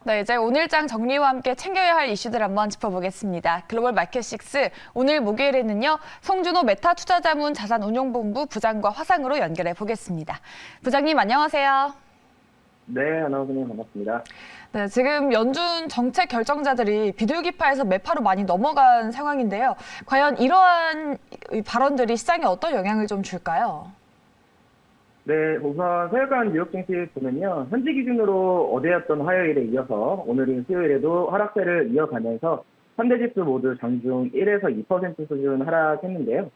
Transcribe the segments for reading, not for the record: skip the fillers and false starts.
네, 이제 오늘장 정리와 함께 챙겨야 할 이슈들 한번 짚어보겠습니다. 글로벌 마켓6 오늘 목요일에는요, 송준호 메타 투자자문 자산운용본부 부장과 화상으로 연결해 보겠습니다. 부장님 안녕하세요. 네, 아나운서님 반갑습니다. 네, 지금 연준 정책 결정자들이 비둘기파에서 매파로 많이 넘어간 상황인데요. 과연 이러한 발언들이 시장에 어떤 영향을 좀 줄까요? 네, 우선 서해간 뉴욕 증시 보면요. 현지 기준으로 어제였던 화요일에 이어서 오늘인 수요일에도 하락세를 이어가면서 3대 지수 모두 장중 1에서 2% 수준 하락했는데요.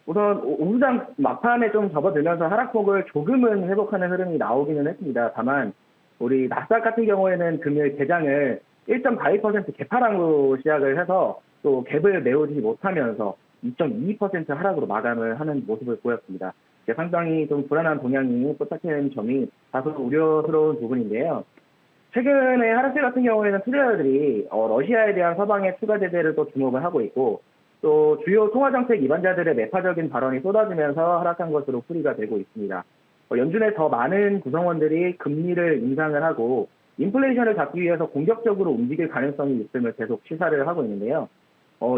우선 오후장 막판에 좀 접어들면서 하락폭을 조금은 회복하는 흐름이 나오기는 했습니다. 다만 우리 나스닥 같은 경우에는 금요일 개장을 1.42% 개파랑으로 시작을 해서 또 갭을 메우지 못하면서 2.22% 하락으로 마감을 하는 모습을 보였습니다. 상당히 좀 불안한 동향이 포착된 점이 다소 우려스러운 부분인데요. 최근에 하락세 같은 경우에는 투자자들이 러시아에 대한 서방의 추가 제재를 또 주목을 하고 있고, 또 주요 통화정책 위반자들의 매파적인 발언이 쏟아지면서 하락한 것으로 풀이가 되고 있습니다. 연준의 더 많은 구성원들이 금리를 인상을 하고 인플레이션을 잡기 위해서 공격적으로 움직일 가능성이 있음을 계속 시사를 하고 있는데요.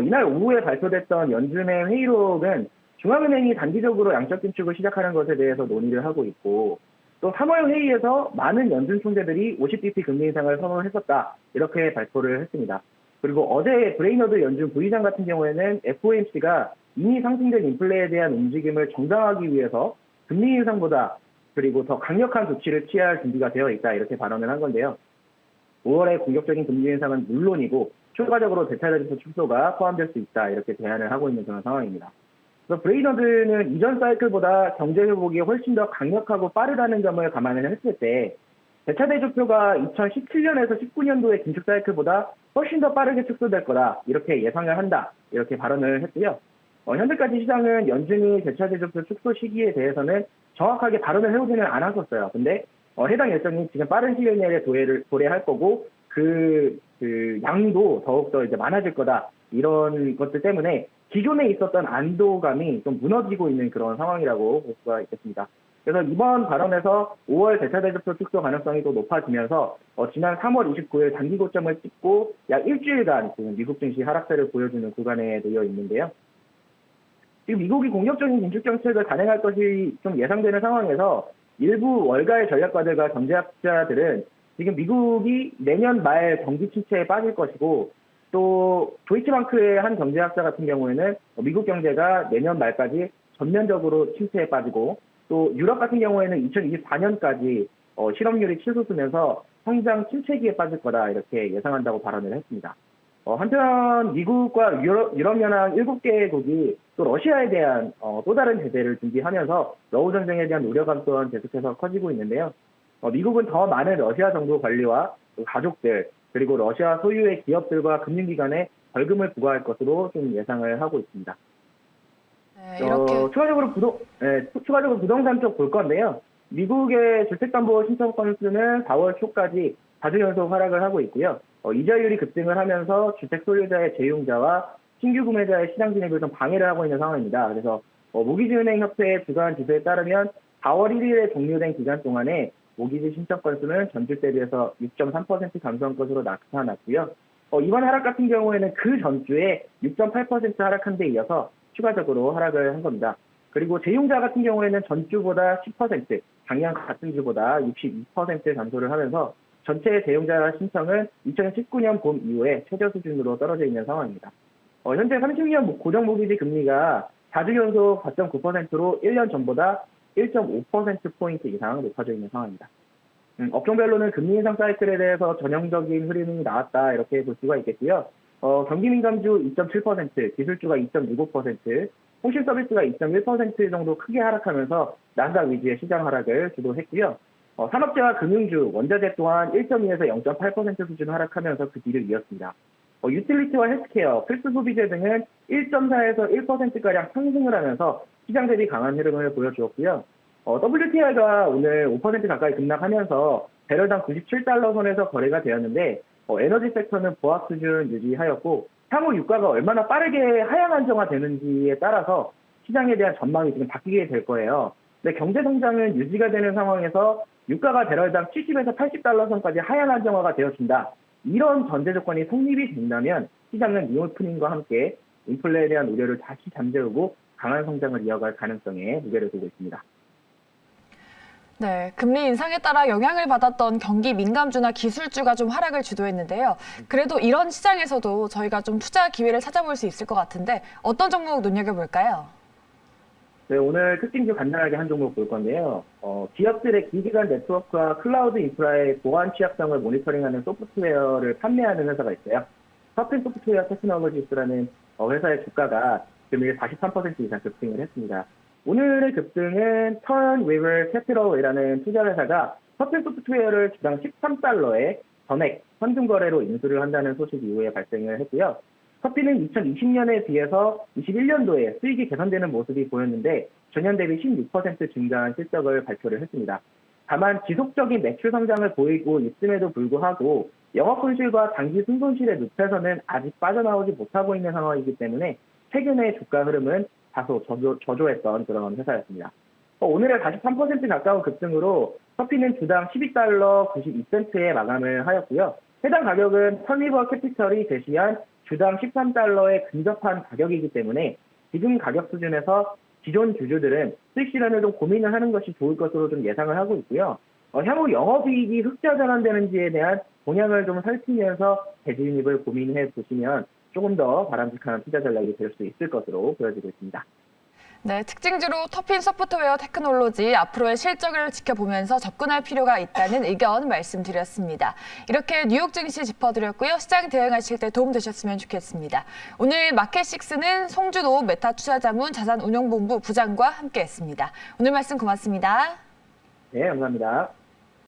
이날 오후에 발표됐던 연준의 회의록은 중앙은행이 단기적으로 양적 긴축을 시작하는 것에 대해서 논의를 하고 있고, 또 3월 회의에서 많은 연준 총재들이 50bp 금리 인상을 선언했었다, 이렇게 발표를 했습니다. 그리고 어제 브레이너드 연준 부의장 같은 경우에는 FOMC가 이미 상승된 인플레에 대한 움직임을 정당하기 위해서 금리 인상보다 그리고 더 강력한 조치를 취할 준비가 되어 있다, 이렇게 발언을 한 건데요. 5월의 공격적인 금리 인상은 물론이고 추가적으로 대차대조 축소가 포함될 수 있다, 이렇게 제안을 하고 있는 그런 상황입니다. 그래서 브레이너드는 이전 사이클보다 경제 회복이 훨씬 더 강력하고 빠르다는 점을 감안을 했을 때 대차대조표가 2017년에서 19년도의 긴축 사이클보다 훨씬 더 빠르게 축소될 거다, 이렇게 예상을 한다, 이렇게 발언을 했고요. 현재까지 시장은 연준이 대차대조표 축소 시기에 대해서는 정확하게 발언을 해오지는 않았었어요. 근데 해당 일정이 지금 빠른 시일 내에 도래할 거고 그 양도 더욱더 이제 많아질 거다, 이런 것들 때문에 기존에 있었던 안도감이 좀 무너지고 있는 그런 상황이라고 볼 수가 있겠습니다. 그래서 이번 발언에서 5월 대차대조표 축소 가능성이 또 높아지면서 지난 3월 29일 단기 고점을 찍고 약 일주일간 지금 미국 증시 하락세를 보여주는 구간에 놓여 있는데요. 지금 미국이 공격적인 긴축 정책을 단행할 것이 좀 예상되는 상황에서 일부 월가의 전략가들과 경제학자들은 지금 미국이 내년 말 경기 침체에 빠질 것이고, 또 도이치방크의 한 경제학자 같은 경우에는 미국 경제가 내년 말까지 전면적으로 침체에 빠지고, 또 유럽 같은 경우에는 2024년까지 실업률이 치솟으면서 성장 침체기에 빠질 거다, 이렇게 예상한다고 발언을 했습니다. 한편 미국과 유럽연합 7개국이 또 러시아에 대한 또 다른 제재를 준비하면서 러우 전쟁에 대한 우려감 또한 계속해서 커지고 있는데요. 미국은 더 많은 러시아 정부 관리와 가족들, 그리고 러시아 소유의 기업들과 금융기관에 벌금을 부과할 것으로 좀 예상을 하고 있습니다. 네, 이렇게 추가적으로 부동산 쪽 볼 건데요. 미국의 주택담보 신청 건수는 4월 초까지 4주 연속 하락을 하고 있고요. 이자율이 급등을 하면서 주택 소유자의 재용자와 신규 구매자의 시장 진입을 좀 방해를 하고 있는 상황입니다. 그래서 모기지은행협회 주간 지수에 따르면 4월 1일에 종료된 기간 동안에 모기지 신청 건수는 전주 대비해서 6.3% 감소한 것으로 나타났고요. 이번 하락 같은 경우에는 그 전주에 6.8% 하락한 데 이어서 추가적으로 하락을 한 겁니다. 그리고 재용자 같은 경우에는 전주보다 10%, 작년 같은 주보다 62% 감소를 하면서 전체 재용자 신청은 2019년 봄 이후에 최저 수준으로 떨어져 있는 상황입니다. 현재 30년 고정 모기지 금리가 4주 연속 4.9%로 1년 전보다 1.5%포인트 이상 높아져 있는 상황입니다. 업종별로는 금리 인상 사이클에 대해서 전형적인 흐름이 나왔다, 이렇게 볼 수가 있겠고요. 경기민감주 2.7%, 기술주가 2.65%, 통신서비스가 2.1% 정도 크게 하락하면서 나스닥 위주의 시장 하락을 주도했고요. 산업재와 금융주, 원자재 또한 1.2에서 0.8% 수준 하락하면서 그 뒤를 이었습니다. 유틸리티와 헬스케어, 필수 소비재 등은 1.4에서 1%가량 상승을 하면서 시장 대비 강한 흐름을 보여주었고요. WTI가 오늘 5% 가까이 급락하면서 배럴당 97달러 선에서 거래가 되었는데, 에너지 섹터는 보합 수준 유지하였고, 향후 유가가 얼마나 빠르게 하향 안정화되는지에 따라서 시장에 대한 전망이 지금 바뀌게 될 거예요. 근데 경제 성장은 유지가 되는 상황에서 유가가 배럴당 70에서 80달러 선까지 하향 안정화가 되어준다. 이런 전제 조건이 성립이 된다면 시장은 리오프닝과 함께 인플레에 대한 우려를 다시 잠재우고 강한 성장을 이어갈 가능성에 무게를 두고 있습니다. 네, 금리 인상에 따라 영향을 받았던 경기 민감주나 기술주가 좀 하락을 주도했는데요. 그래도 이런 시장에서도 저희가 좀 투자 기회를 찾아볼 수 있을 것 같은데 어떤 종목 눈여겨볼까요? 네, 오늘 특징주 간단하게 한 종목 볼 건데요. 기업들의 기기간 네트워크와 클라우드 인프라의 보안 취약성을 모니터링하는 소프트웨어를 판매하는 회사가 있어요. 서핀 소프트웨어 테크놀로지스라는 회사의 주가가 금일 43% 이상 급등을 했습니다. 오늘의 급등은 턴 리버 캐피털이라는 투자회사가 서핀 소프트웨어를 주당 13달러에 전액 현금 거래로 인수를 한다는 소식 이후에 발생을 했고요. 커피는 2020년에 비해서 21년도에 수익이 개선되는 모습이 보였는데 전년 대비 16% 증가한 실적을 발표를 했습니다. 다만 지속적인 매출 성장을 보이고 있음에도 불구하고 영업 손실과 단기 순손실의 늪에서는 아직 빠져나오지 못하고 있는 상황이기 때문에 최근의 주가 흐름은 다소 저조했던 그런 회사였습니다. 오늘의 43% 가까운 급등으로 커피는 주당 12달러 92센트에 마감을 하였고요. 해당 가격은 턴리버 캐피털이 제시한 주당 13달러에 근접한 가격이기 때문에 지금 가격 수준에서 기존 주주들은 수익 실현을 좀 고민을 하는 것이 좋을 것으로 좀 예상을 하고 있고요. 향후 영업이익이 흑자 전환되는지에 대한 동향을 좀 살피면서 재진입을 고민해 보시면 조금 더 바람직한 투자 전략이 될 수 있을 것으로 보여지고 있습니다. 네, 특징주로 터핀 소프트웨어 테크놀로지 앞으로의 실적을 지켜보면서 접근할 필요가 있다는 의견 말씀드렸습니다. 이렇게 뉴욕 증시 짚어드렸고요. 시장 대응하실 때 도움 되셨으면 좋겠습니다. 오늘 마켓식스는 송준호 메타투자자문 자산운용본부 부장과 함께했습니다. 오늘 말씀 고맙습니다. 네, 감사합니다.